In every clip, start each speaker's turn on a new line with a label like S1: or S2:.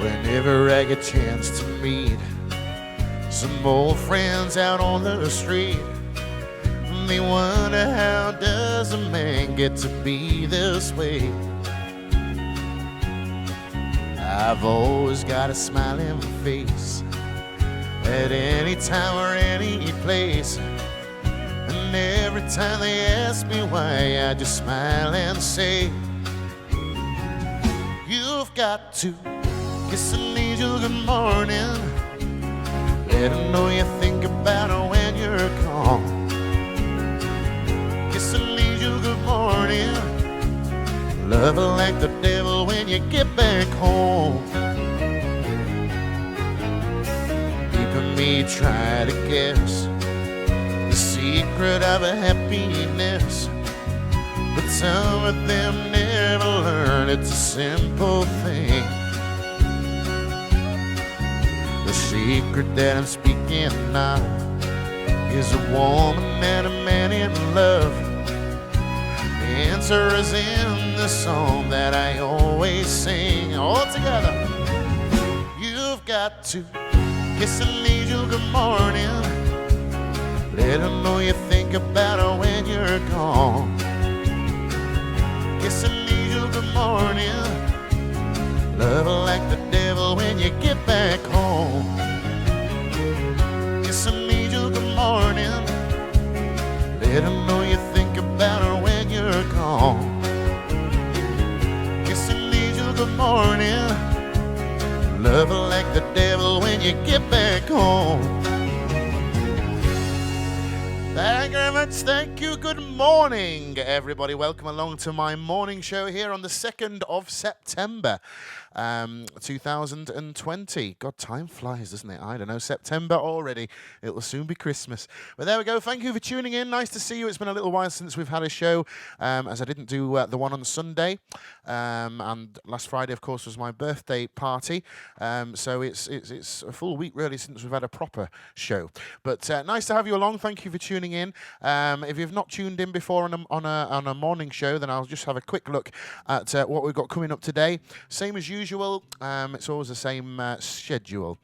S1: Whenever I get a chance to meet some old friends out on the street, they wonder, how does a man get to be this way? I've always got a smiling face at any time or any place, and every time they ask me why, I just smile and say, you've got to kiss an angel good morning, let her know you think about her when you're gone. Kiss an angel good morning, love her like the devil when you get back home. People may try to guess the secret of a happiness, but some of them never learn it's a simple thing. The secret that I'm speaking of is a woman and a man in love. The answer is in the song that I always sing. All together. You've got to kiss an angel good morning, let her know you think about her when you're gone. Kiss an angel good morning, love her like the devil when you get back home. Kiss an angel good morning, let her know you think about her when you're gone. Kiss an angel good morning, love her like the devil when you get back home. Thank you very much. Thank you. Good morning, everybody. Welcome along to my morning show here on the 2nd of September, 2020. God, time flies, doesn't it? I don't know. September already. It will soon be Christmas. But there we go. Thank you for tuning in. Nice to see you. It's been a little while since we've had a show, as I didn't do the one on Sunday. And last Friday, of course, was my birthday party. So it's a full week, really, since we've had a proper show. But nice to have you along. Thank you for tuning in. If you've not tuned in before on a morning show, then I'll just have a quick look at what we've got coming up today. Same as usual, it's always the same schedule.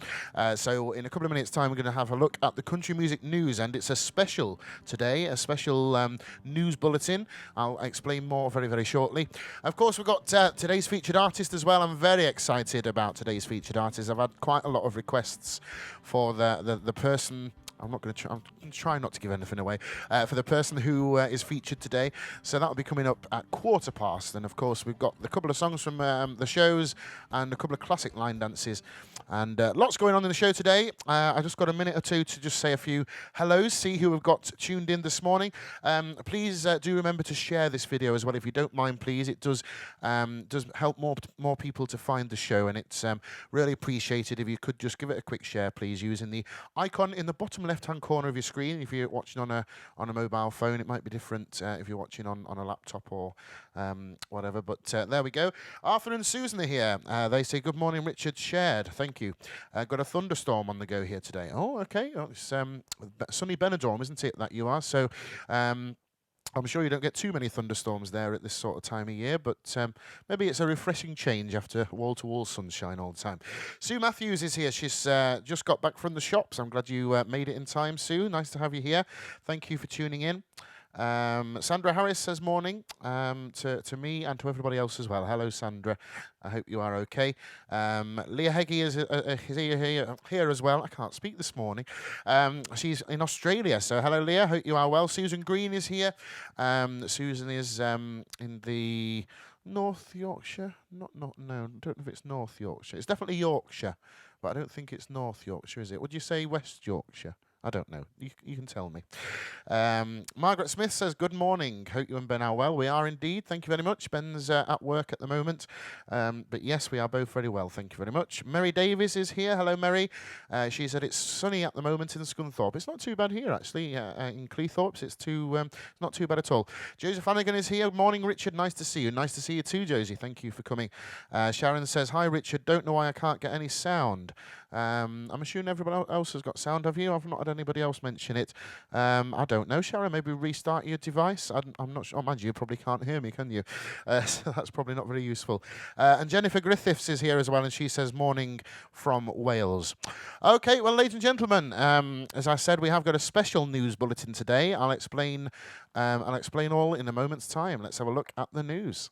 S1: So in a couple of minutes' time, we're going to have a look at the country music news, and it's a special today, a special news bulletin. I'll explain more very, very shortly. Of course, we've got today's featured artist as well. I'm very excited about today's featured artist. I've had quite a lot of requests for the person. I'm try not to give anything away for the person who is featured today. So that'll be coming up at 1:15. And of course, we've got a couple of songs from the shows and a couple of classic line dances. And lots going on in the show today. I just got a minute or two to just say a few hellos, see who we've got tuned in this morning. Please do remember to share this video as well, if you don't mind, please. It does help more people to find the show, and it's really appreciated if you could just give it a quick share, please, using the icon in the bottom left-hand corner of your screen. If you're watching on a mobile phone, it might be different if you're watching on a laptop or whatever. But there we go. Arthur and Susan are here. They say, good morning, Richard. Shared. Thank you. Got a thunderstorm on the go here today. Oh, okay. Oh, it's sunny Benidorm, isn't it, that you are? So I'm sure you don't get too many thunderstorms there at this sort of time of year, but maybe it's a refreshing change after wall-to-wall sunshine all the time. Sue Matthews is here. She's just got back from the shops. I'm glad you made it in time, Sue. Nice to have you here. Thank you for tuning in. Sandra Harris says morning to me and to everybody else as well. Hello, Sandra. I hope you are okay. Leah Heggie is here as well. I can't speak this morning. She's in Australia, so hello, Leah. Hope you are well. Susan Green is here. Susan is in the North Yorkshire. No, I don't know if it's North Yorkshire. It's definitely Yorkshire, but I don't think it's North Yorkshire, is it? Would you say West Yorkshire? I don't know. You can tell me. Margaret Smith says, good morning. Hope you and Ben are well. We are indeed. Thank you very much. Ben's at work at the moment. But yes, we are both very well. Thank you very much. Mary Davies is here. Hello, Mary. She said it's sunny at the moment in Scunthorpe. It's not too bad here, actually. In Cleethorpes, it's not too bad at all. Joseph Hannigan is here. Morning, Richard. Nice to see you. Nice to see you too, Josie. Thank you for coming. Sharon says, hi, Richard. Don't know why I can't get any sound. I'm assuming everybody else has got sound. Have you? I've not had anybody else mention it. I don't know. Sharon, maybe restart your device. I'm not sure. Oh, mind you probably can't hear me, can you? So that's probably not very useful. And Jennifer Griffiths is here as well, and she says morning from Wales. Okay, well, ladies and gentlemen, as I said, we have got a special news bulletin today. I'll explain all in a moment's time. Let's have a look at the news.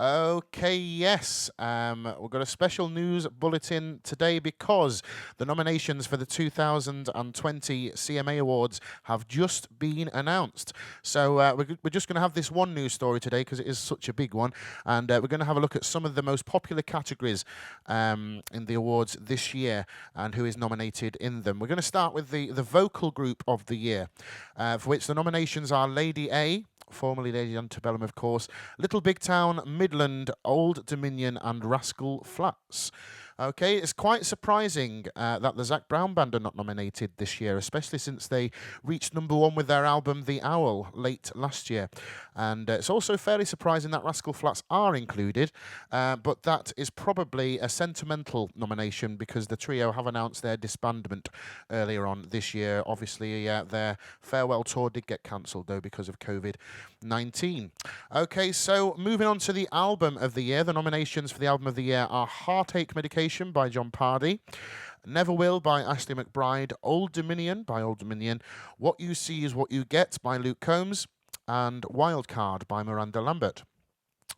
S1: Okay, yes, we've got a special news bulletin today because the nominations for the 2020 CMA Awards have just been announced. So we're just going to have this one news story today because it is such a big one, and we're going to have a look at some of the most popular categories in the awards this year and who is nominated in them. We're going to start with the vocal group of the year, for which the nominations are Lady A, formerly Lady Antebellum, of course, Little Big Town, Midland, Old Dominion, and Rascal Flatts. Okay, it's quite surprising that the Zac Brown Band are not nominated this year, especially since they reached #1 with their album The Owl late last year. And it's also fairly surprising that Rascal Flatts are included, but that is probably a sentimental nomination because the trio have announced their disbandment earlier on this year. Obviously, their farewell tour did get cancelled, though, because of COVID-19. Okay, so moving on to the album of the year. The nominations for the album of the year are Heartache Medication by John Pardy, Never Will by Ashley McBryde, Old Dominion by Old Dominion, What You See Is What You Get by Luke Combs, and Wildcard by Miranda Lambert.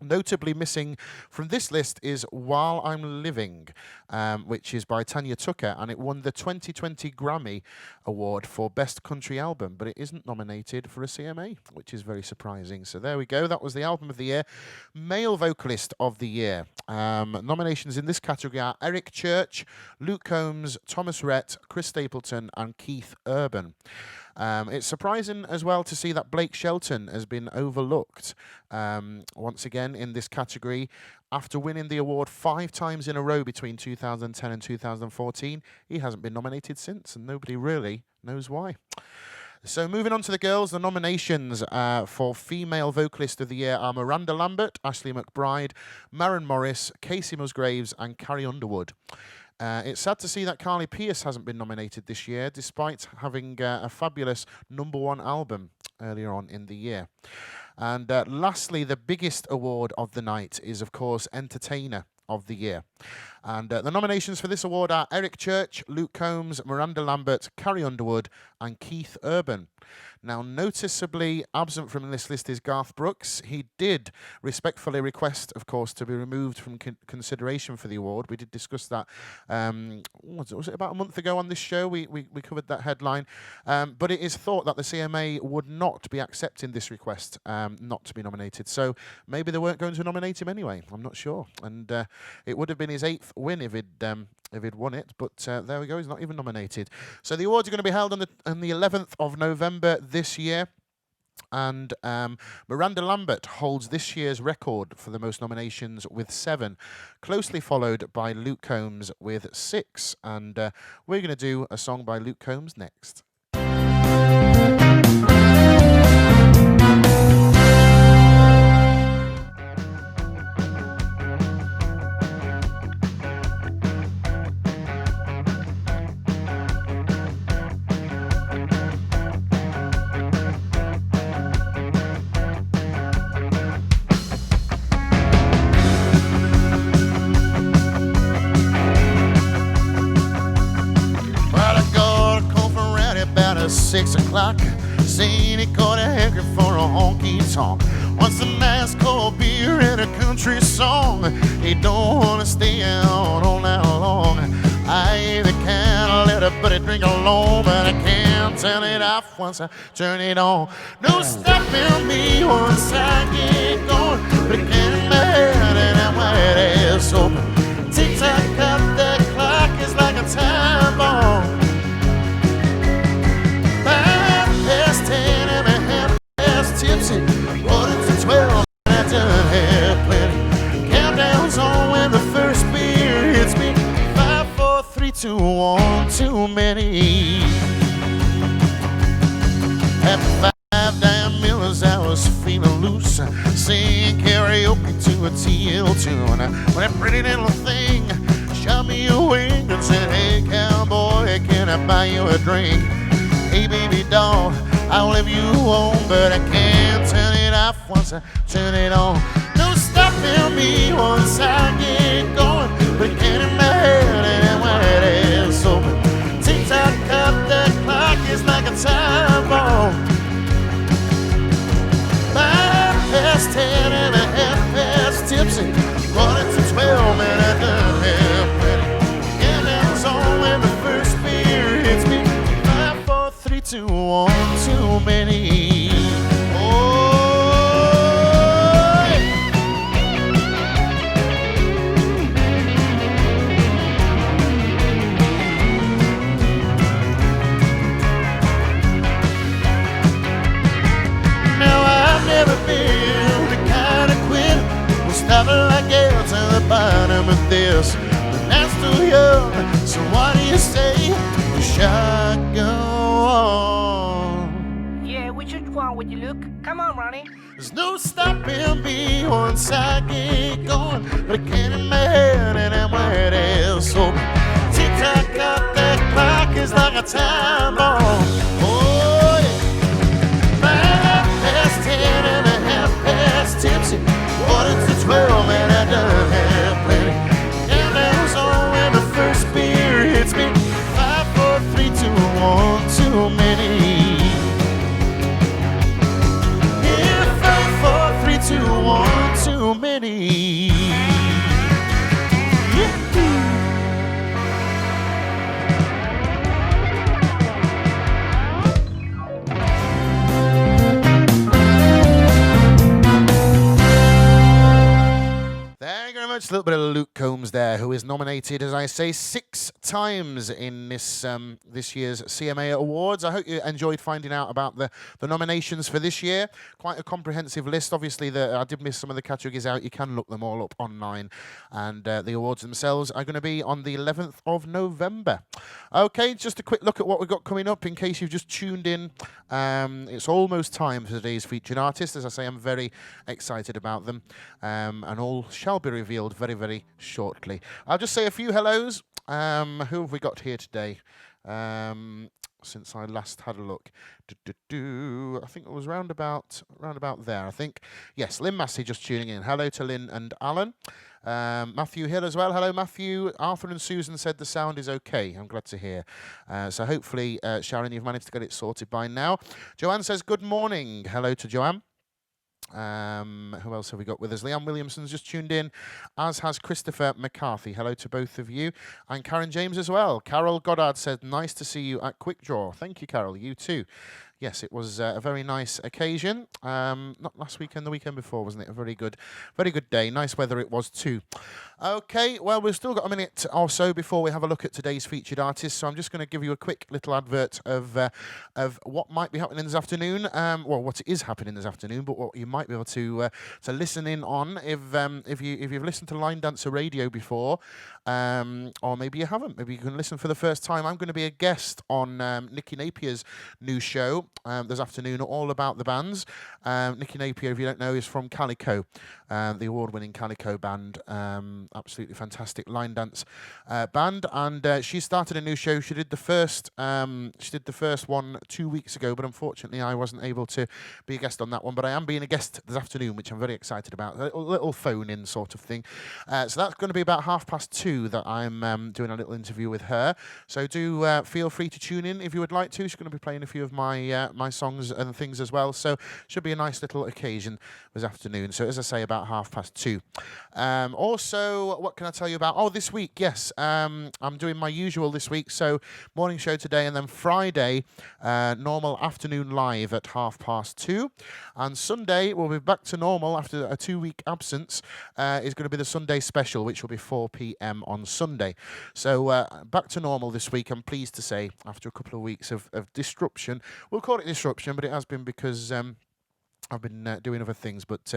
S1: Notably missing from this list is While I'm Living, which is by Tanya Tucker, and it won the 2020 Grammy Award for Best Country Album, but it isn't nominated for a CMA, which is very surprising. So there we go. That was the album of the year. Male vocalist of the year. Nominations in this category are Eric Church, Luke Combs, Thomas Rhett, Chris Stapleton, and Keith Urban. It's surprising as well to see that Blake Shelton has been overlooked once again in this category. After winning the award 5 times in a row between 2010 and 2014, he hasn't been nominated since, and nobody really knows why. So moving on to the girls, the nominations for Female Vocalist of the Year are Miranda Lambert, Ashley McBryde, Maren Morris, Casey Musgraves, and Carrie Underwood. It's sad to see that Carly Pearce hasn't been nominated this year, despite having a fabulous #1 album earlier on in the year. And lastly, the biggest award of the night is, of course, Entertainer of the Year. And the nominations for this award are Eric Church, Luke Combs, Miranda Lambert, Carrie Underwood, and Keith Urban. Now, noticeably absent from this list is Garth Brooks. He did respectfully request, of course, to be removed from consideration for the award. We did discuss that, was it about a month ago on this show? We covered that headline. But it is thought that the CMA would not be accepting this request not to be nominated. So maybe they weren't going to nominate him anyway. I'm not sure. And it would have been his 8th win if he'd won it, but there we go, he's not even nominated. So the awards are going to be held on the 11th of November this year, and Miranda Lambert holds this year's record for the most nominations with 7, closely followed by Luke Combs with 6, and we're going to do a song by Luke Combs next. Well, I got a call from Rowdy about 6 o'clock, saying he caught a hankering for a honky tonk. Wants a nice cold beer and a country song. He don't wanna stay out all night long. I ain't the kind of let a buddy drink alone, but I can't turn it off once I turn it on. No stopping me once I get going, but it can't matter that I'm wide ass open. Tick-tock up, that clock is like a time bomb. 5:10 and a half past tipsy, 11:45, and I done had plenty. Countdown's on when the first beer hits me. 5, 4, 3, 2, 1, too many. At 5 damn Miller's out was feeling loose, singing karaoke to a TL tune. When that pretty little thing shot me a wing and said, hey cowboy, can I buy you a drink? Hey baby doll, I'll leave you home, but I can't turn it off once I turn it on. No stopping me once I get going, but get in my head and I'm wide ass open. Tick-tock, cut that clock is like a time bomb. 5:10 and a half past tipsy, running to 12 and I done half ready. And that's on when the first beer hits me. 5, 4, 3, 2, 1, too many. I get to the bottom of this, but that's too young. So what do you say? The shot go on.
S2: Yeah, which one would you look? Come on, Ronnie.
S1: There's no stopping me once I get going, but I can't in my head and I'm wide ass open. Tick-tock, got that clock is like a time bomb. Oh yeah. 5:10 and a half past tipsy. 12 and I done have plenty. And that was all when the first beer hits me. 5, 4, 3, 2, 1, too many. Yeah, 5, 4, 3, 2, 1, too many. A little bit of Luke Combs there, who is nominated, as I say, 6 times in this this year's CMA Awards. I hope you enjoyed finding out about the nominations for this year. Quite a comprehensive list. Obviously, I did miss some of the categories out. You can look them all up online. And the awards themselves are going to be on the 11th of November. Okay, just a quick look at what we've got coming up in case you've just tuned in. It's almost time for today's featured artist. As I say, I'm very excited about them. And all shall be revealed very, very shortly. I'll just say a few hellos. Who have we got here today? Since I last had a look. I think it was round about there, I think. Yes, Lynn Massey just tuning in. Hello to Lynn and Alan. Matthew Hill as well. Hello, Matthew. Arthur and Susan said the sound is okay. I'm glad to hear. So hopefully, Sharon, you've managed to get it sorted by now. Joanne says good morning. Hello to Joanne. Who else have we got with us? Leanne Williamson's just tuned in, as has Christopher McCarthy. Hello to both of you. And Karen James as well. Carol Goddard said, nice to see you at Quick Draw. Thank you, Carol. You too. Yes, it was a very nice occasion. Not last weekend, the weekend before, wasn't it? A very good day. Nice weather it was too. Okay, well, we've still got a minute or so before we have a look at today's featured artist. So I'm just going to give you a quick little advert of what might be happening this afternoon. Well, what is happening this afternoon, but what you might be able to listen in on if you've listened to Line Dancer Radio before, or maybe you haven't. Maybe you can listen for the first time. I'm going to be a guest on Nicky Napier's new show this afternoon, all about the bands. Nicky Napier, if you don't know, is from Calico, the award-winning Calico band. Absolutely fantastic line dance band, and she started a new show. She did the first one 2 weeks ago, but unfortunately I wasn't able to be a guest on that one. But I am being a guest this afternoon, which I'm very excited about. A little phone-in sort of thing. So that's going to be about 2:30 that I'm doing a little interview with her. So do feel free to tune in if you would like to. She's going to be playing a few of my songs and things as well. So should be a nice little occasion this afternoon. So as I say, about 2:30. Also, what can I tell you about? Oh, this week, yes. I'm doing my usual this week. So morning show today, and then Friday, normal afternoon live at 2:30. And Sunday, we'll be back to normal after a 2-week absence. Is going to be the Sunday special, which will be 4 p.m. on Sunday. So back to normal this week, I'm pleased to say, after a couple of weeks of disruption. We'll call it disruption, but it has been because I've been doing other things, but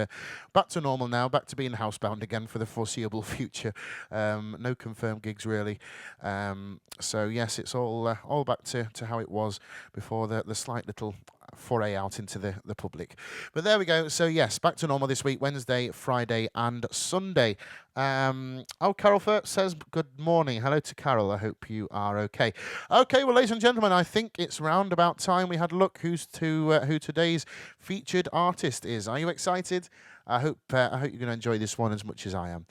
S1: back to normal now, back to being housebound again for the foreseeable future. No confirmed gigs, really. So, yes, it's all back to how it was before the slight little foray out into the public. But there we go. So yes, back to normal this week, Wednesday, Friday and Sunday. Carol Firth says good morning. Hello to Carol. I hope you are okay. Okay, well, ladies and gentlemen, I think it's round about time we had a look who today's featured artist is. Are you excited? I hope you're going to enjoy this one as much as I am.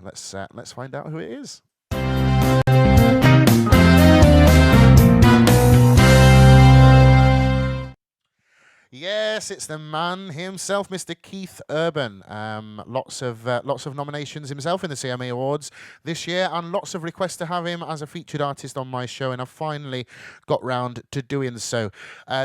S1: Let's find out who it is. Yes, it's the man himself, Mr. Keith Urban. Lots of nominations himself in the CMA Awards this year, and lots of requests to have him as a featured artist on my show, and I've finally got round to doing so.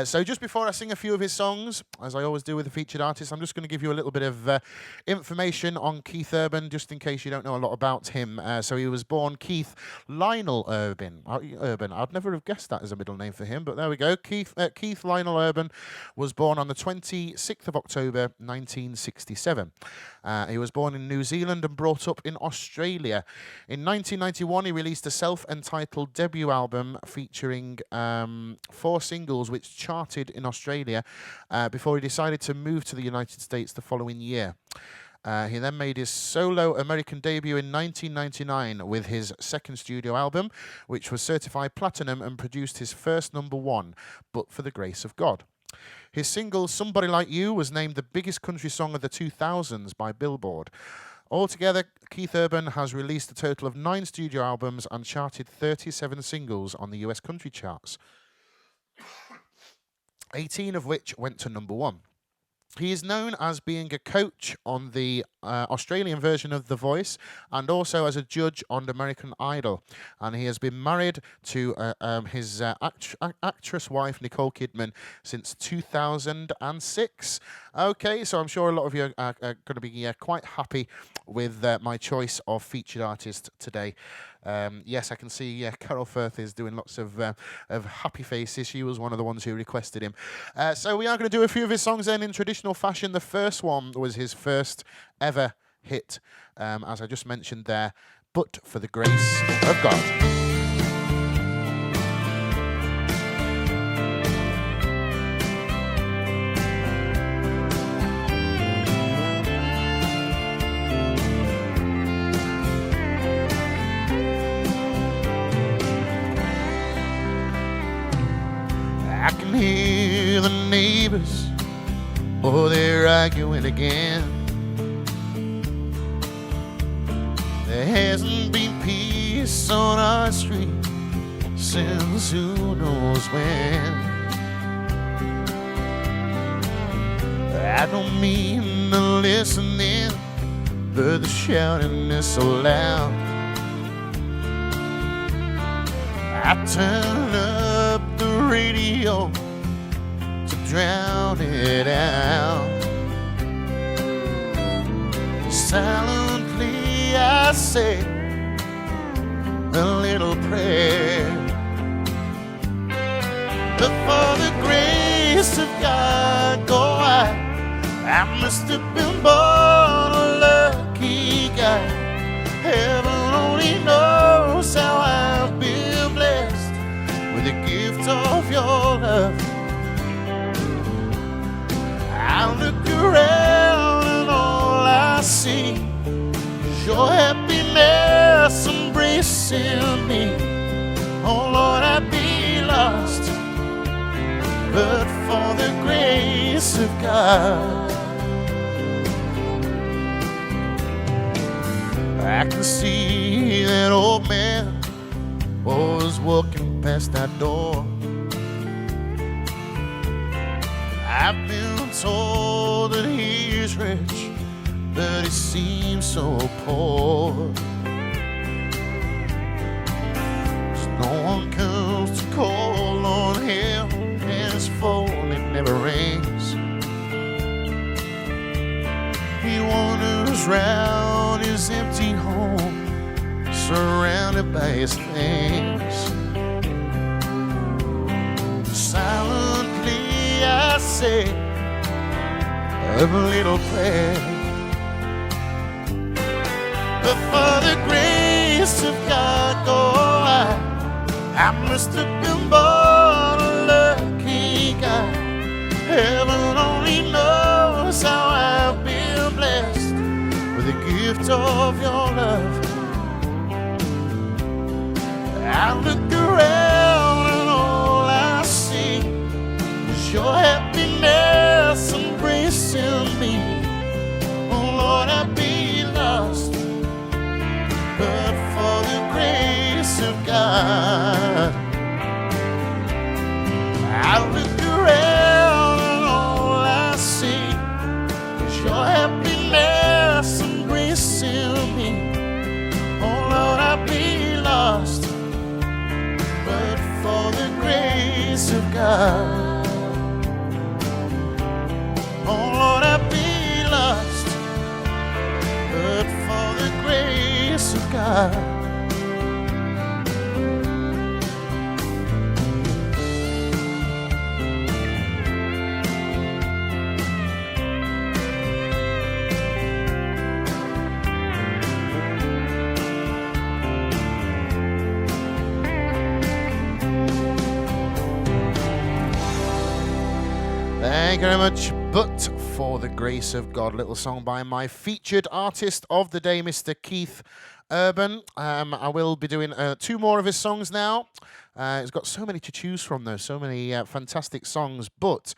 S1: So just before I sing a few of his songs, as I always do with a featured artist, I'm just going to give you a little bit of information on Keith Urban, just in case you don't know a lot about him. So he was born Keith Lionel Urban. I'd never have guessed that as a middle name for him, but there we go. Keith Lionel Urban was born on the 26th of October 1967. He was born in New Zealand and brought up in Australia. In 1991, he released a self-entitled debut album featuring 4 singles which charted in Australia before he decided to move to the United States the following year. He then made his solo American debut in 1999 with his second studio album, which was certified platinum and produced his first #1, But for the Grace of God. His single, Somebody Like You, was named the biggest country song of the 2000s by Billboard. Altogether, Keith Urban has released a total of 9 studio albums and charted 37 singles on the US country charts, 18 of which went to #1. He is known as being a coach on the Australian version of The Voice and also as a judge on American Idol. And he has been married to his actress wife, Nicole Kidman, since 2006. Okay, so I'm sure a lot of you are going to be quite happy with my choice of featured artist today. Yes, I can see Carol Firth is doing lots of happy faces. She was one of the ones who requested him. So we are going to do a few of his songs then in traditional fashion. The first one was his first ever hit, as I just mentioned there, But for the Grace of God. I can hear the neighbors, oh, they're arguing again. There hasn't been peace on our street since who knows when. I don't mean to listen in, but the shouting is so loud. I turn up the radio to drown it out. Silently I say a little prayer, but for the grace of God go I must have been born a lucky guy. Heaven only knows how I've been blessed with the gift of your love. I look around and all I see is your happiness embracing me. Oh Lord, I'd be lost but for the grace of God. I can see that old man was walking past that door. I've been told that he's rich, but he seems so poor. No one comes to call on him, and his phone, it never rings. He wanders round his empty home, surrounded by his things. Silently I say a little prayer, but for the grace of God go I must have been born a lucky guy. Heaven only knows how I've been blessed with the gift of your love. I look around and all I see is your happiness embracing me. Oh Lord, I'd be lost but for the grace of God. I look around and all I see is your happiness embracing me. Oh Lord, I'd be lost but for the grace of God. Oh Lord, I'd be lost but for the grace of God. Thank you very much. But for the grace of God, little song by my featured artist of the day, Mr. Keith Urban. I will be doing 2 more of his songs now. He's got so many to choose from, though, so many fantastic songs. But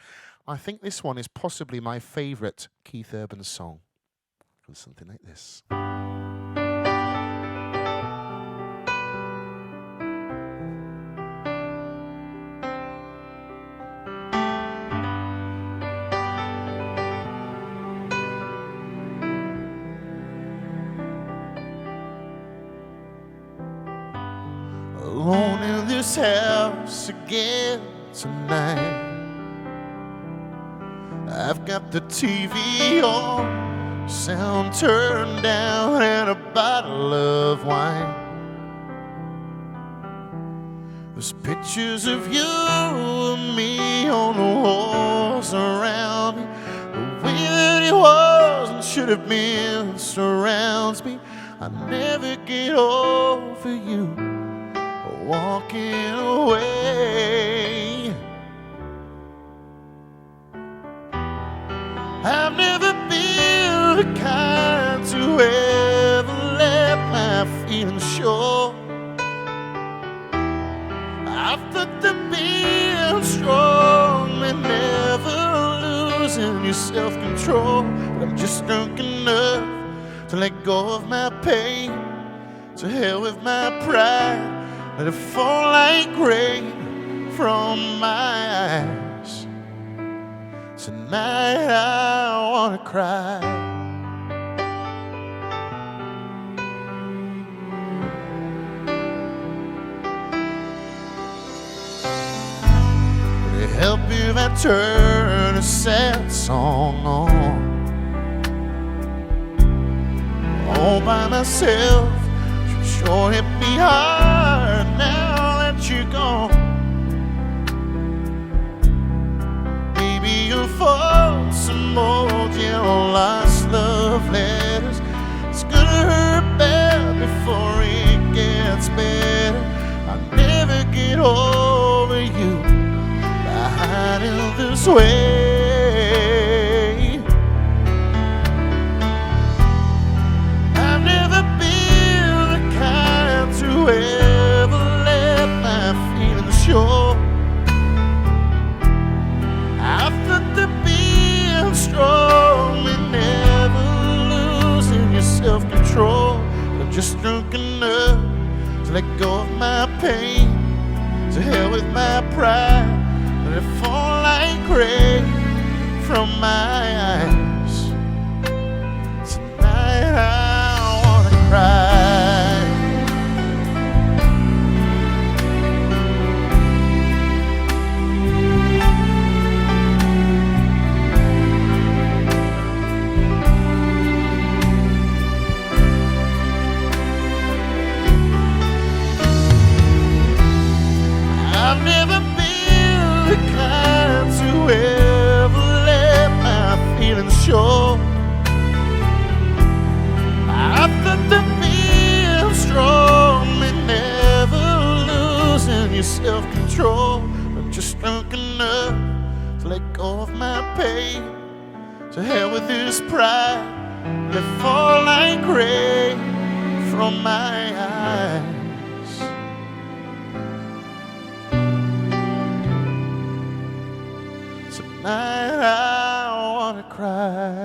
S1: I think this one is possibly my favourite Keith Urban song. It was something like this. Alone in this house again tonight. I've got the TV on, sound turned down, and a bottle of wine. There's pictures of you and me on the walls around me. The way that it was and should have been surrounds me. I never get over you walking away. I've never been the kind to ever let my feelings show. I thought that being strong meant never losing your self-control, but I'm just drunk enough to let go of my pain. To hell with my pride. Let it fall like rain from my eyes. Tonight I wanna cry. Would it help if I turn a sad song on? All by myself, sure hit me hard now that you're gone. Maybe you'll fall some more your lost love letters. It's gonna hurt bad before it gets better. I'll never get over you by hiding this way. I've never been the kind to ever let my feelings show. I thought that being strong meant never losing your self-control. I'm just drunk enough to let go of my pain. To hell with my pride. Let it fall like rain from my eyes. Tonight I wanna cry. I've never been the kind to ever let my feelings this pride let fall like rain from my eyes. Tonight I wanna cry.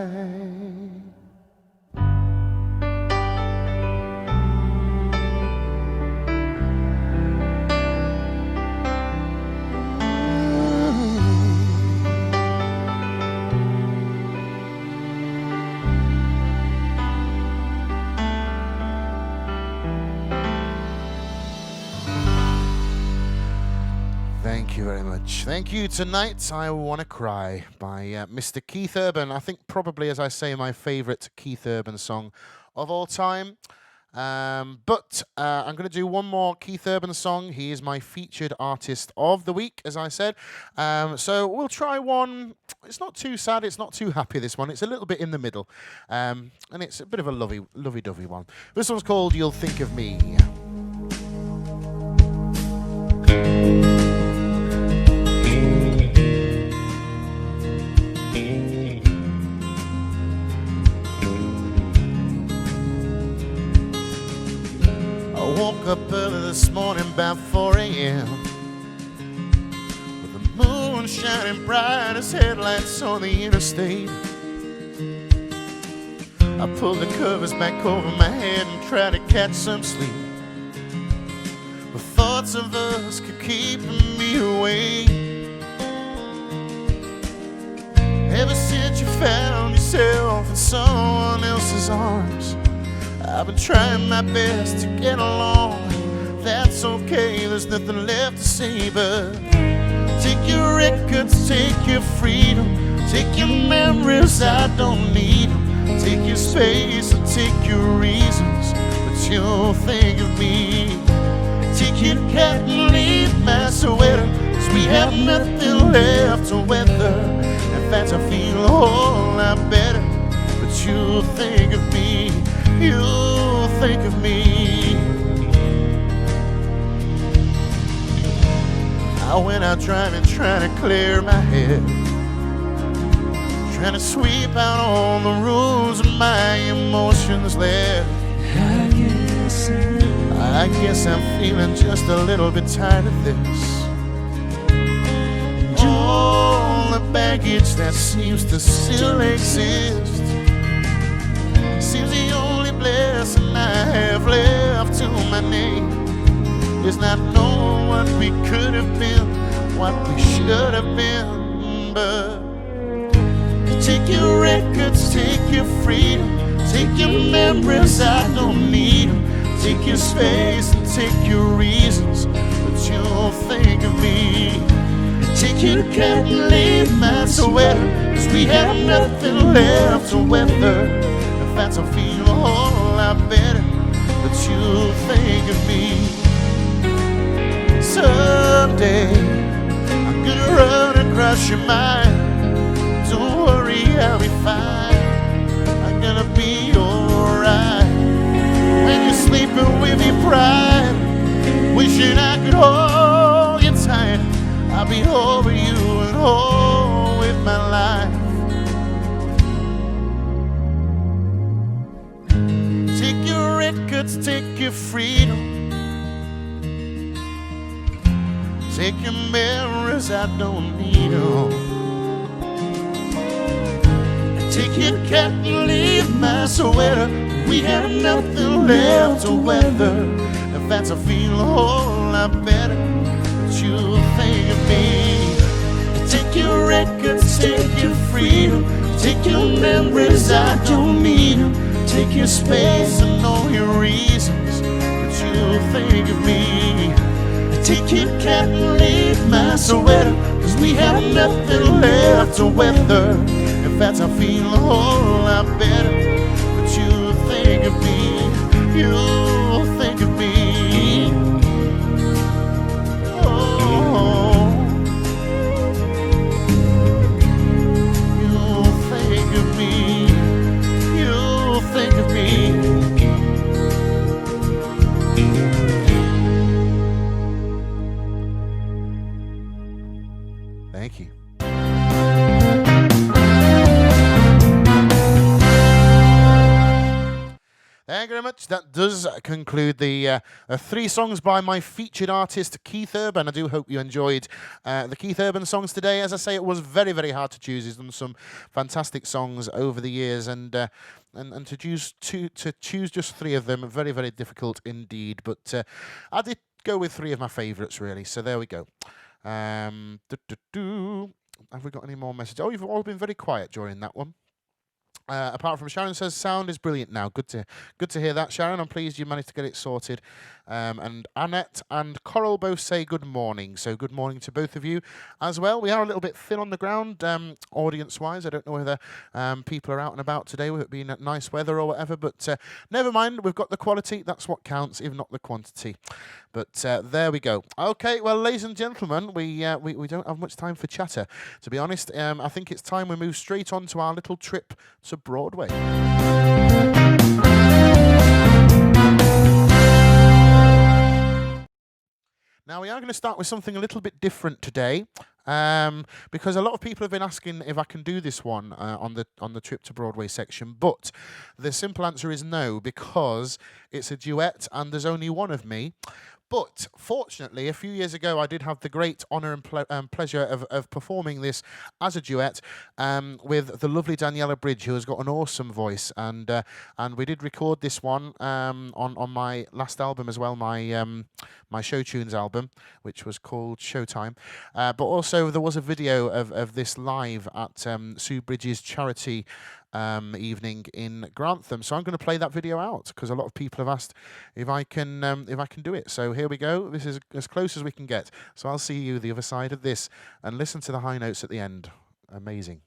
S1: Thank you very much. Thank you. Tonight I Wanna Cry by Mr. Keith Urban. I think probably, as I say, my favourite Keith Urban song of all time. But I'm going to do one more Keith Urban song. He is my featured artist of the week, as I said. So we'll try one. It's not too sad. It's not too happy, this one. It's a little bit in the middle. And it's a bit of a lovey-dovey one. This one's called You'll Think of Me. Woke up early this morning about 4 a.m. with the moon shining bright as headlights on the interstate. I pulled the covers back over my head and tried to catch some sleep, but thoughts of us keep keeping me awake. Ever since you found yourself in someone else's arms, I've been trying my best to get along. That's okay, there's nothing left to say but take your records, take your freedom, take your memories, I don't need them. Take your space and take your reasons, but you'll think of me. Take your cat and leave my sweater, 'cause we have nothing left to weather. In fact, I feel a whole lot better, but you'll think of me. You'll think of me. I went out driving, trying to clear my head, trying to sweep out all the rules of my emotions left. I guess I'm feeling just a little bit tired of this. All the baggage that seems to still exist seems the only blessing I have left to my name is not knowing what we could have been, what we should have been. But take your records, take your freedom, take your memories, I don't need them. Take your space and take your reasons, but you'll think of me. Take your cat and leave my sweater, 'cause we have nothing left to weather. In fact, I feel a whole lot better, but you'll think of me. Someday I'm gonna run across your mind. Don't worry, I'll be fine. I'm gonna be alright. When you're sleeping with your pride, wishing I could hold you tight, I'll be over you and whole with my life. Take your records, take your freedom, take your memories, I don't need them. Take your cat and leave my sweater, we have nothing left to weather. In fact, I feel a whole lot better, but you'll think of me. Take your records, take your freedom, take your memories, I don't need them. Take your space and all your reasons, but you'll think of me. Take your cat and leave my sweater, 'cause we have nothing left to weather. In fact, I feel a whole lot better, but you'll think of me. You'll think of me. Oh, you'll think of me. You'll think of me. Thank you. Thank you very much. That does conclude the 3 songs by my featured artist, Keith Urban. I do hope you enjoyed the Keith Urban songs today. As I say, it was very, very hard to choose. He's done some fantastic songs over the years, and to choose just 3 of them, very, very difficult indeed. But I did go with 3 of my favourites, really. So there we go. Have we got any more messages? Oh, you've all been very quiet during that one. Apart from Sharon says sound is brilliant now. Good to hear that, Sharon. I'm pleased you managed to get it sorted. And Annette and Coral both say good morning. So good morning to both of you as well. We are a little bit thin on the ground, audience-wise. I don't know whether people are out and about today with it being nice weather or whatever. But never mind. We've got the quality. That's what counts, if not the quantity. But there we go. Okay, well, ladies and gentlemen, we don't have much time for chatter, to be honest. I think it's time we move straight on to our little trip to Broadway. Now, we are going to start with something a little bit different today, because a lot of people have been asking if I can do this one on the trip to Broadway section, but the simple answer is no, because it's a duet and there's only one of me. But fortunately, a few years ago, I did have the great honour and pleasure of performing this as a duet with the lovely Daniela Bridge, who has got an awesome voice, and we did record this one on my last album as well, my Show Tunes album, which was called Showtime. But also there was a video of this live at Sue Bridges' charity evening in Grantham. So I'm going to play that video out because a lot of people have asked if I can do it. So here we go. This is as close as we can get. So I'll see you the other side of this and listen to the high notes at the end. Amazing.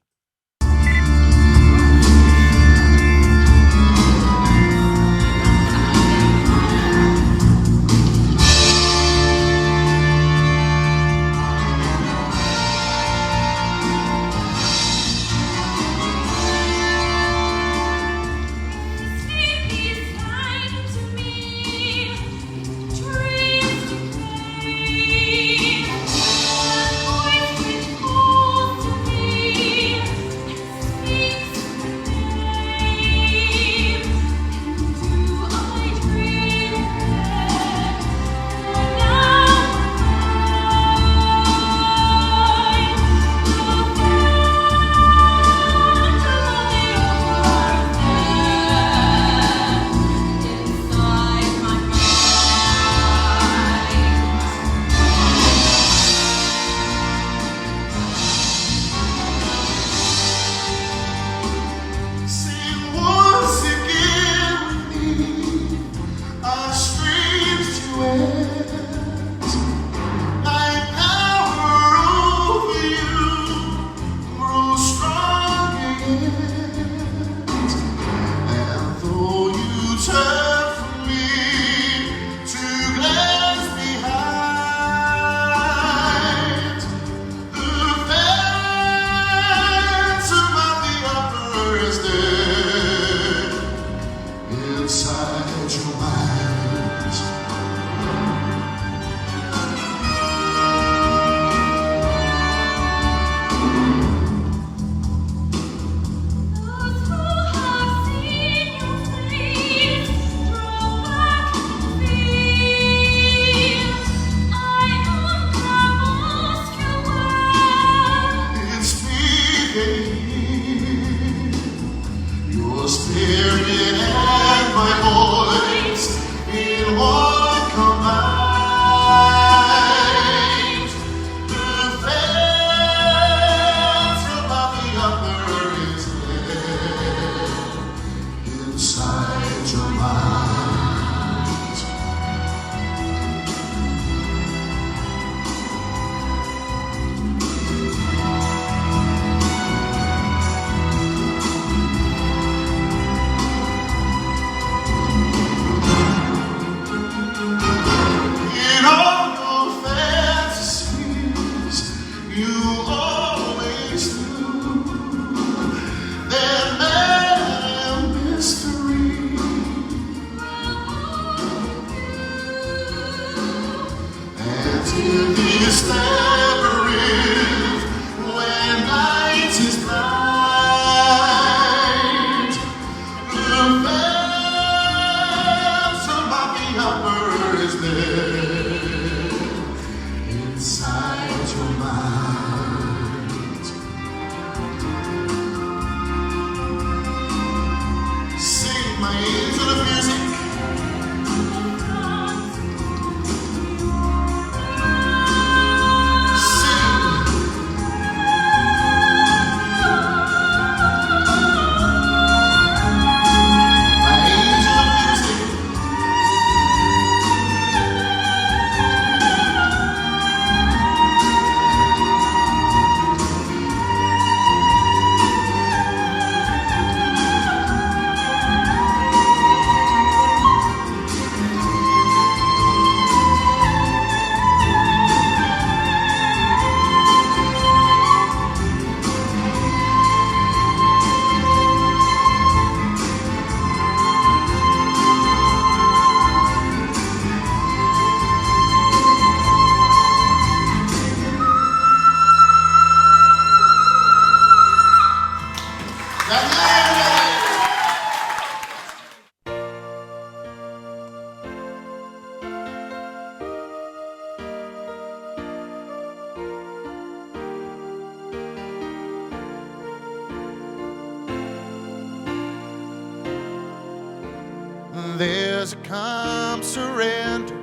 S1: There's a calm surrender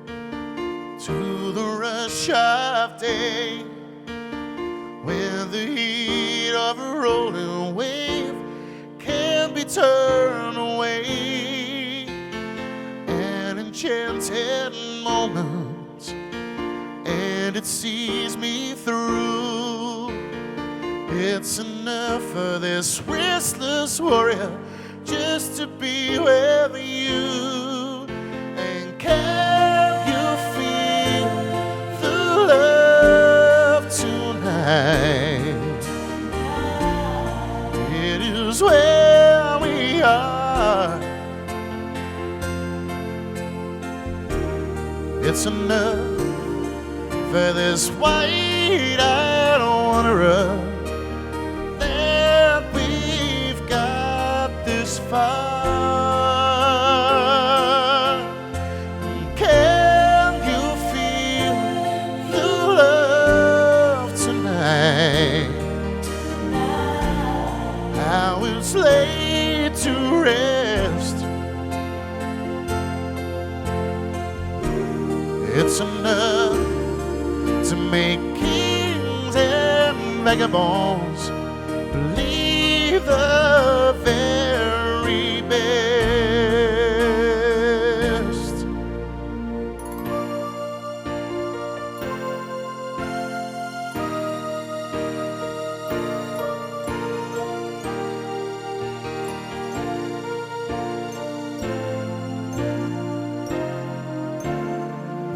S1: to the rush of day, when the heat of a rolling wave can be turned away. An enchanted moment, and it sees me through. It's enough for this restless warrior just to be with you. And can you feel the love tonight? It is where we are. It's enough for this white-eyed wanderer that we've got this far. Can you feel the love tonight? How it's laid to rest. It's enough to make kings and vagabonds believe the very best.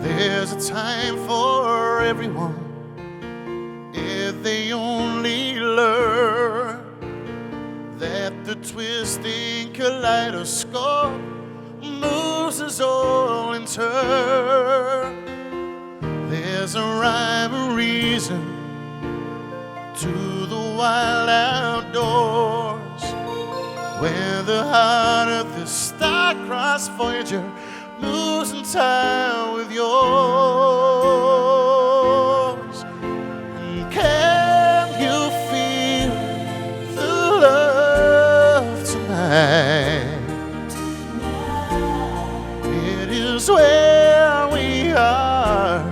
S1: There's a time for everyone if they only learn that the twisting kaleidoscope moves us all in turn. There's a rhyme and reason to the wild outdoors, where the heart of the star-crossed Voyager moves in time with yours. And can you feel the love tonight? It is where we are.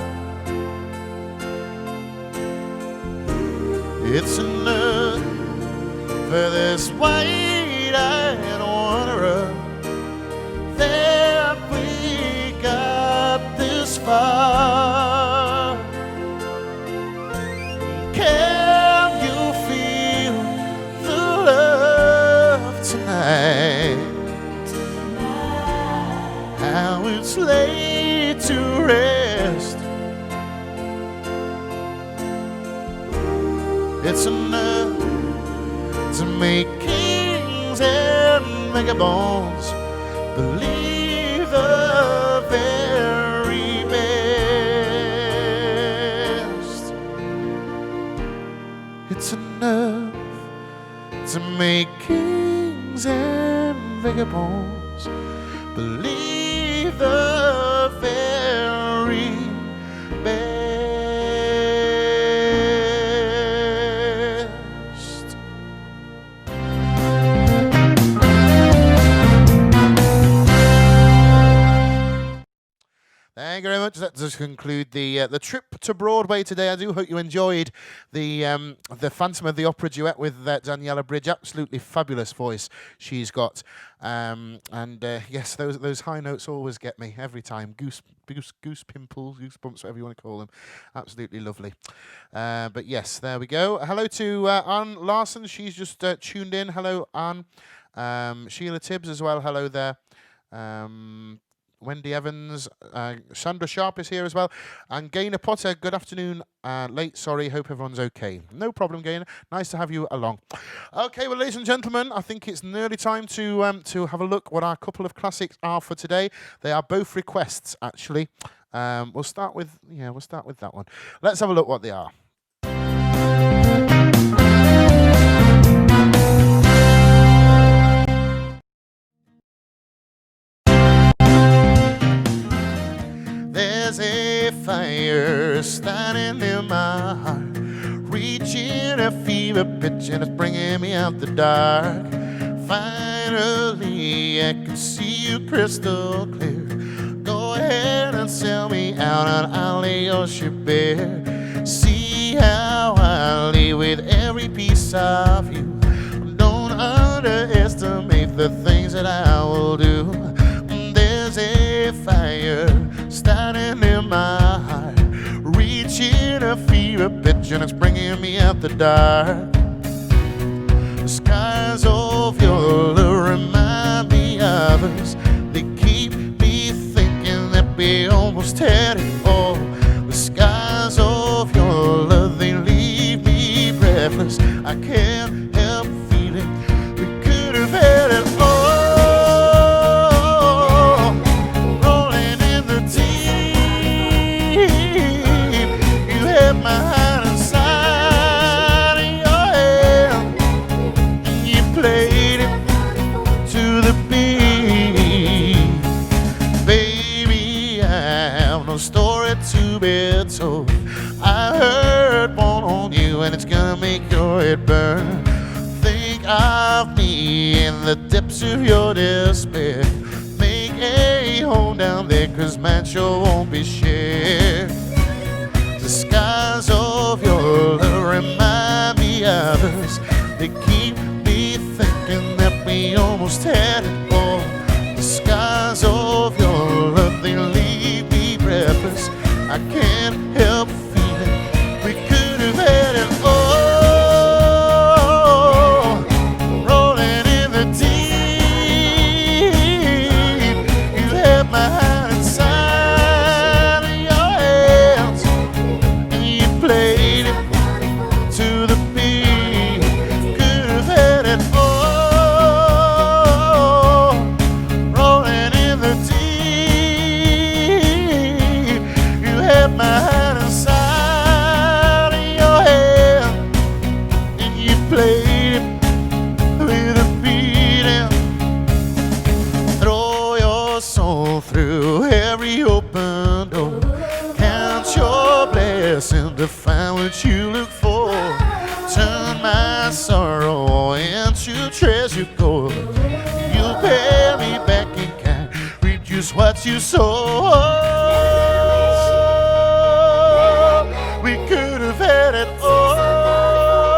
S1: It's enough for this white-eyed wanderer that we got this far. Can you feel the love tonight? How it's laid to rest. It's enough to make kings and vagabonds believe the very best. It's enough to make kings and vagabonds believe the very best. Thank you very much. That does conclude the trip to Broadway today. I do hope you enjoyed the Phantom of the Opera duet with Daniela Bridge. Absolutely fabulous voice she's got, yes, those high notes always get me every time. Goose pimples, goosebumps, whatever you want to call them. Absolutely lovely. But yes, there we go. Hello to Anne Larson. She's just tuned in. Hello, Anne. Sheila Tibbs as well. Hello there. Wendy Evans, Sandra Sharp is here as well, and Gaynor Potter, good afternoon, late, sorry, hope everyone's okay. No problem, Gaynor, nice to have you along. Okay, well, ladies and gentlemen, I think it's nearly time to have a look what our couple of classics are for today. They are both requests, actually. We'll start with that one. Let's have a look what they are. There's a fire starting in my heart, reaching a fever pitch and it's bringing me out the dark. Fire finally I can see you crystal clear. Go ahead and sell me out and I'll lay your ship bare. See how I live with every piece of you. Don't underestimate the things that I will do. There's a fire starting in my heart, reaching a fever pitch and it's bringing me out the dark. The skies of your love remind me of us. They keep me thinking that we almost had it all. The skies of your love, they leave me breathless. I can't help feeling we could have had it all. Rolling in the deep, you had my heart inside of your hand, and you played it to the beat. Baby, I have no story to be told. I heard one on you and it's gonna make your head burn. Think of me in the depths of your despair. Make a home down there, cause mine sure won't be shared. The skies of your love remind me of us. They keep me thinking that we almost had it all. The skies of your love, they leave me breathless. I can't help feeling we could have had it all. Rolling in the deep, you had my heart inside of your hands, and you played it to the beat. Could have had it all. Rolling in the deep, you had my heart inside of your hand, and you played it with a beating. Throw your soul through every open door. Count your blessing to find what you look for. Turn my sorrow into treasure gold. You'll pay me back in kind, reduce what you sow. We could have had it all.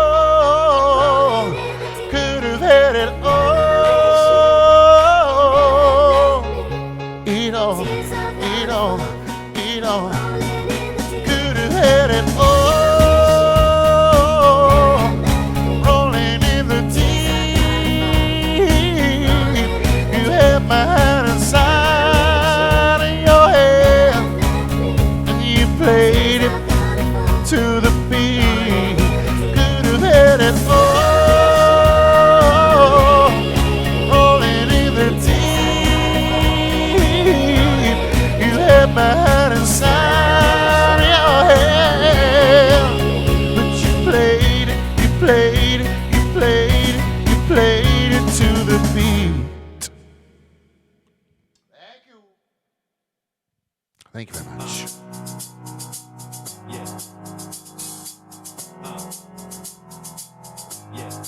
S1: Could have had it all. It all, it all, it all. Could have had it all. Rolling in the deep, you had my heart inside of your hand, and you played it to the beat. Could have had it all. Rolling in the deep, you had my heart inside your hand, but you played it, you played it, you played it, you played it to the beat. Thank you. Thank you very much.
S3: Yeah. Yeah.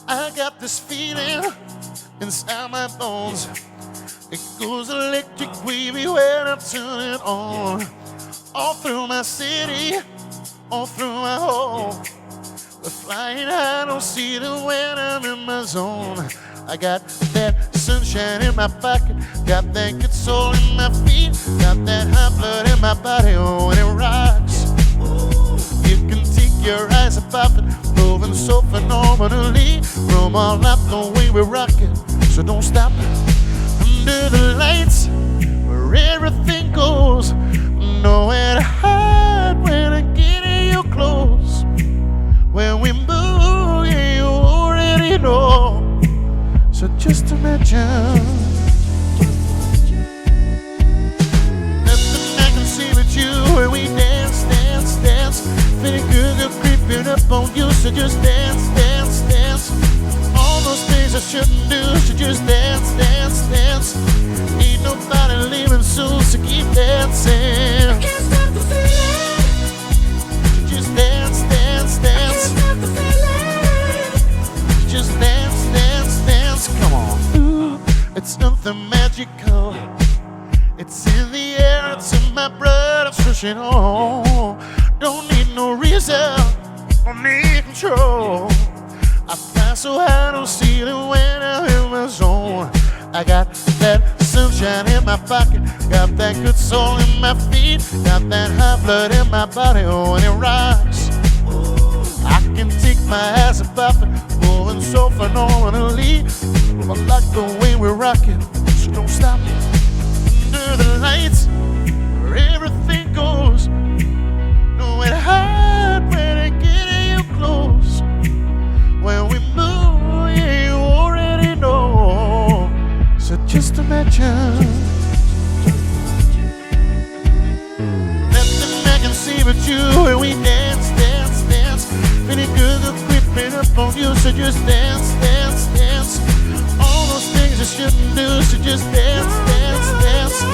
S1: I got this feeling inside my bones. It goes electric wavy when I turn it on. All through my city, all through my home. We're flying high, don't see the when I'm in my zone. I got that sunshine in my pocket, got that good soul in my feet, got that hot blood in my body, oh, and it rocks. You can take your eyes above it, moving so phenomenally. From all up the way we rock it, so don't stop. Under the lights, where everything goes, nowhere to hide when I get you close. When we move, yeah, you already know. So just imagine. Nothing I can see but you when we dance, dance, dance. Feeling good, you're creeping up on you, so just dance, dance, dance. All those things I shouldn't do, so just dance, dance, dance. Ain't nobody leaving soon, so keep dancing.
S4: Can't stop the feeling.
S1: Just dance, dance,
S4: Can't
S1: dance.
S4: stop the feeling.
S1: Just dance, dance, dance. Come on. It's something magical. It's in the air, it's in my blood, it's rushing on. Don't need no reason, don't need control. I fly so high, don't see the when I'm in my zone. I got that sunshine in my pocket, got that good soul in my feet, got that high blood in my body when it rocks. I can take my eyes above it, moving so phenomenally. I like the way we're rocking, so don't stop. Under the lights, where everything goes, know it hard when I get you close. When we move, yeah, you already know. So just imagine. Nothing I can see but you when we dance, dance, dance. Feeling good, the creeping up on you, so just dance, dance, dance. All those things you shouldn't do, so just dance, dance, dance.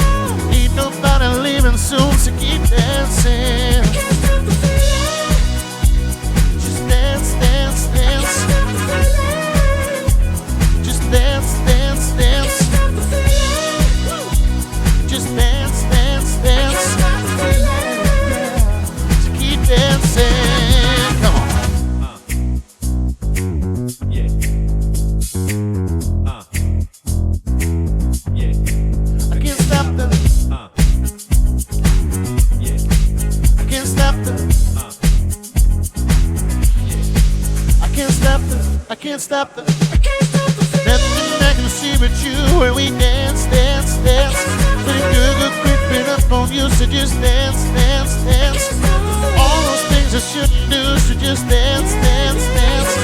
S1: Ain't nobody leaving soon, so keep dancing. Just dance, dance, dance. Just dance, dance, dance. Just dance, dance, dance. So keep dancing. Come on.
S3: Yeah. Yeah.
S1: I can't stop the.
S3: Yeah.
S1: I can't stop the. I can't stop the. I can't stop the. Nothing I can see but you when we dance, dance, dance. Pretty good creeping up on you, so just dance, dance, dance. All those things I shouldn't do, so just dance, dance, dance.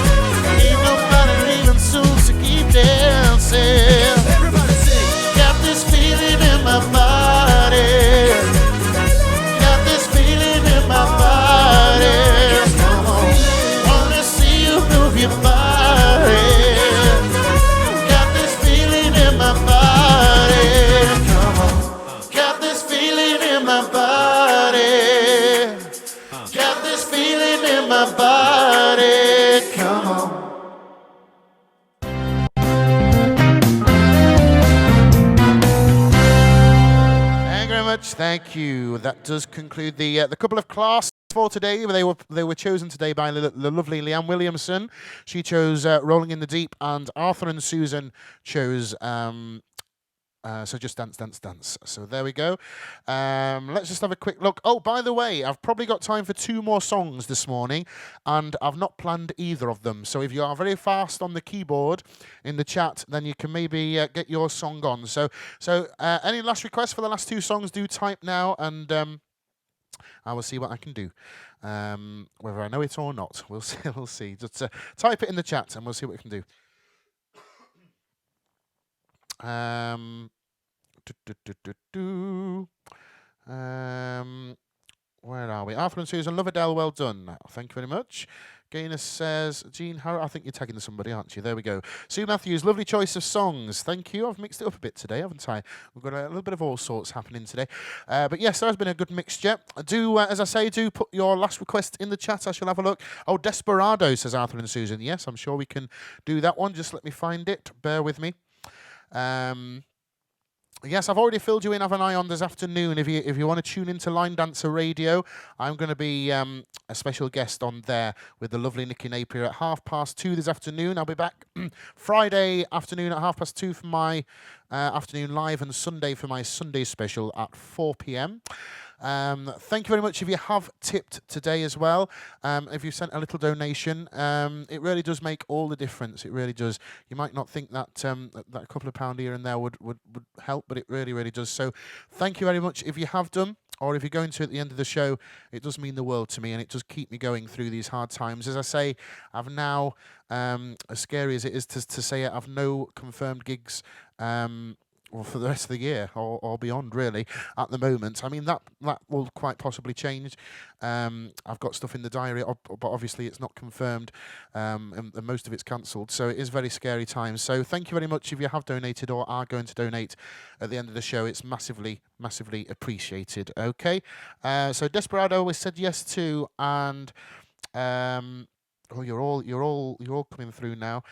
S1: Ain't nobody leaving soon, so keep dancing.
S3: Everybody sing.
S1: Got this feeling in my body. Got this feeling in my body. Come on, wanna see you move your body. Got this feeling in my body. Come on, got this feeling in my body. Got this feeling in my body. Come on. Thank you very much. Thank you. That does conclude the couple of classes for today. They were chosen today by the lovely Leanne Williamson. She chose Rolling in the Deep, and Arthur and Susan chose so just dance, dance, dance. So there we go. Let's just have a quick look. Oh, by the way, I've probably got time for 2 more songs this morning, and I've not planned either of them. So if you are very fast on the keyboard in the chat, then you can maybe get your song on. So any last requests for the last 2 songs, do type now, and I will see what I can do. Whether I know it or not, we'll see. We'll see. Just type it in the chat, and we'll see what we can do. Where are we? Arthur and Susan, love Adele, well done. Thank you very much. Gaynor says, Jean Harrow, I think you're tagging somebody, aren't you? There we go. Sue Matthews, lovely choice of songs. Thank you. I've mixed it up a bit today, haven't I? We've got a little bit of all sorts happening today. But yes, there has been a good mixture. Do, as I say, do put your last request in the chat. I shall have a look. Oh, Desperado, says Arthur and Susan. Yes, I'm sure we can do that one. Just let me find it. Bear with me. Yes, I've already filled you in, haven't I, on this afternoon. If you want to tune into Line Dancer Radio, I'm going to be a special guest on there with the lovely Nikki Napier at 2:30 this afternoon. I'll be back Friday afternoon at 2:30 for my afternoon live, and Sunday for my Sunday special at 4 p.m. Thank you very much if you have tipped today as well. If you sent a little donation, it really does make all the difference. It really does. You might not think that that couple of pound here and there would help, but it really, really does. So thank you very much if you have done, or if you're going to at the end of the show. It does mean the world to me, and it does keep me going through these hard times. As I say, I've now, as scary as it is to say it, I've no confirmed gigs well, for the rest of the year or beyond, really, at the moment. I mean, that will quite possibly change. I've got stuff in the diary, but obviously it's not confirmed, and most of it's cancelled. So it is very scary times. So thank you very much if you have donated or are going to donate at the end of the show. It's massively, massively appreciated. Okay. So Desperado we said yes to, and oh, you're all coming through now.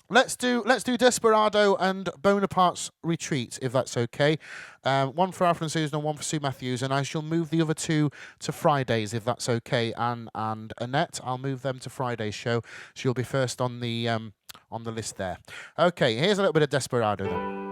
S1: Let's do Desperado and Bonaparte's Retreat, if that's okay. One for Alfred and Susan and one for Sue Matthews, and I shall move the other two to Fridays, if that's okay. And Annette, I'll move them to Friday's show. She'll be first on the list there. Okay, here's a little bit of Desperado then.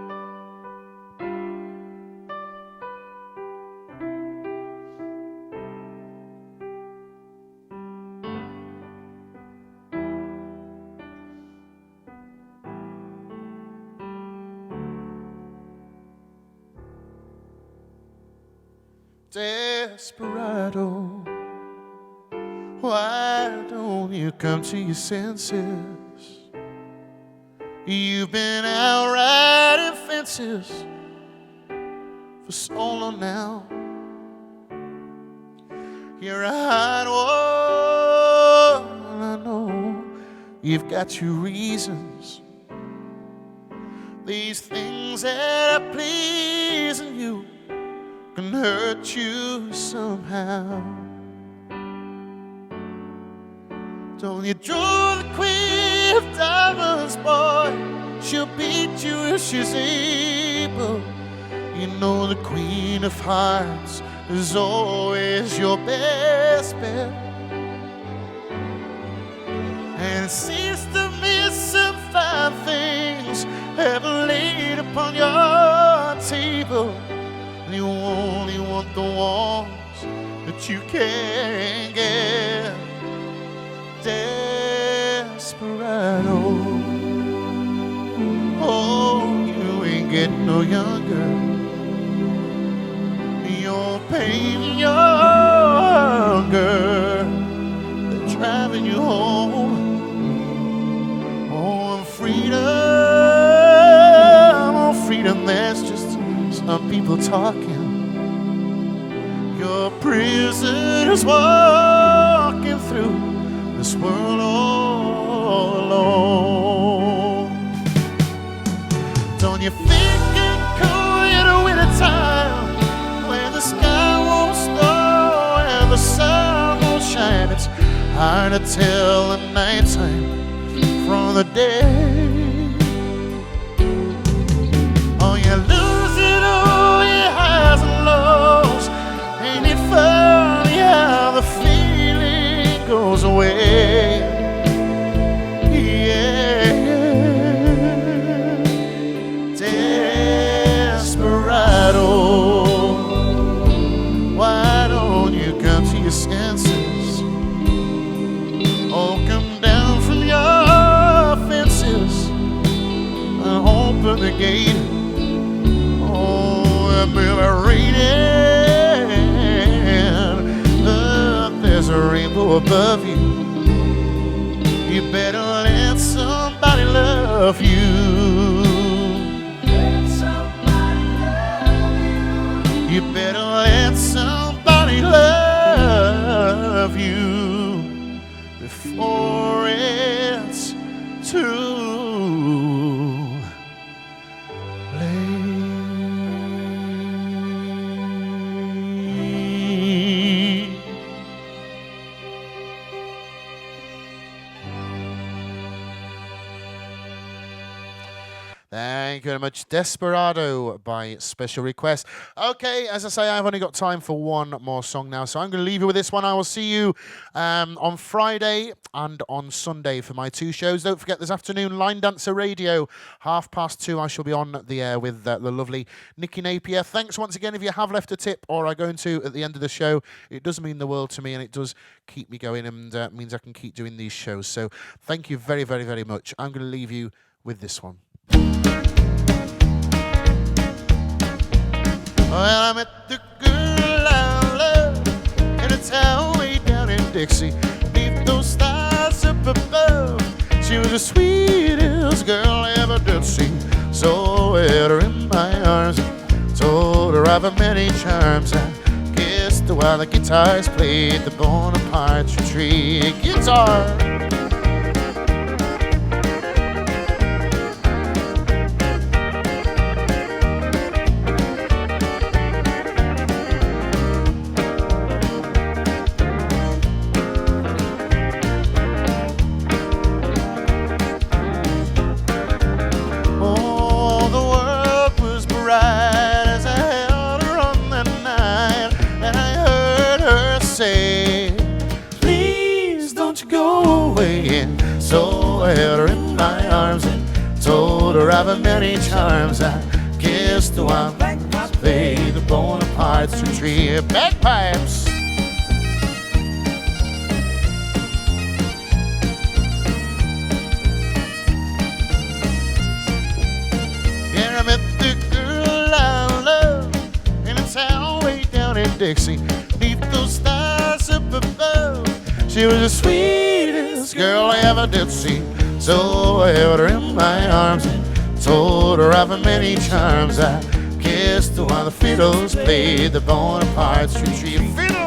S1: Desperado, why don't you come to your senses? You've been out riding fences for so long now. You're a hot one, I know. You've got your reasons. These things that are pleasing you can hurt you somehow. Don't you draw the queen of diamonds, boy. She'll beat you if she's able. You know the queen of hearts is always your best bet. And it seems to me some fine things have been laid upon your table. You only want the ones that you can get. Desperado, oh, you ain't getting no younger. Your pain and your hunger, they're driving you home. Oh, freedom, there's just some people talking. Your prisoners walking through this world all alone. Don't you think it cool in the winter time when the sky won't snow and the sun won't shine? It's hard to tell the nighttime from the day. Oh, you lose it all, your highs and lows. Ain't it funny how the feeling goes away? Yeah, Desperado, why don't you come to your senses? Oh, come down from your fences and open the gate. Oh, I've been reading. There's a rainbow above you. You better let somebody love you. Let somebody love you. You better let somebody love you before it's too late. Thank you very much. Desperado by special request. Okay, as I say, I've only got time for one more song now, so I'm going to leave you with this one. I will see you on Friday and on Sunday for my two shows. Don't forget this afternoon, Line Dancer Radio, 2:30. I shall be on the air with the lovely Nikki Napier. Thanks once again if you have left a tip or are going to at the end of the show. It does mean the world to me, and it does keep me going and means I can keep doing these shows. So thank you very, very, very much. I'm going to leave you with this one. Well, I met the girl I love in a town way down in Dixie, beneath those stars up above. She was the sweetest girl I ever did see. So I held her in my arms, told her of her many charms. I kissed her while the guitars played the Bonaparte's Retreat guitar. her many charms. I kissed her while played the Bonaparte's retreat. Bagpipes. Yeah, I met the girl I love in a town way down in Dixie, beneath those stars up above. She was the sweetest girl I ever did see. So I held her in my arms and told her of her many charms. I kissed her while the fiddles played the Bonaparte's retreat. Fiddle!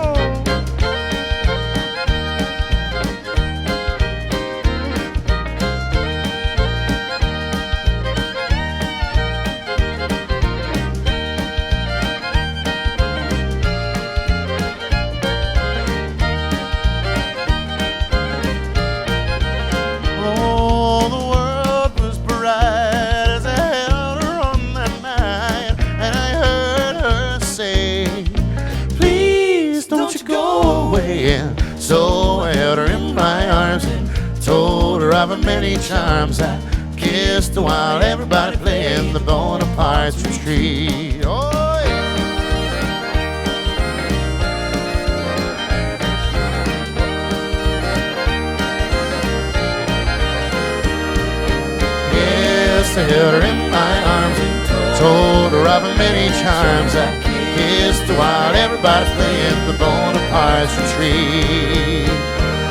S1: So I held her in my arms and told her of her many charms. I kissed her while everybody playing the Bonaparte's retreat. Oh, yeah. Yes, I held her in my arms and told her of her many charms. I kissed her while everybody's playing the Bonaparte's retreat.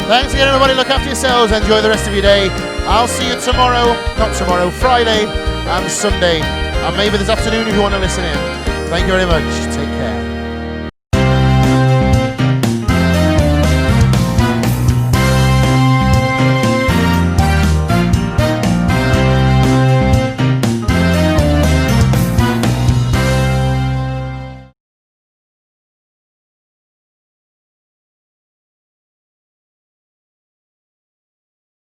S1: Thanks again, everybody. Look after yourselves. Enjoy the rest of your day. I'll see you tomorrow, not tomorrow, Friday and Sunday, and maybe this afternoon if you want to listen in. Thank you very much. Take care.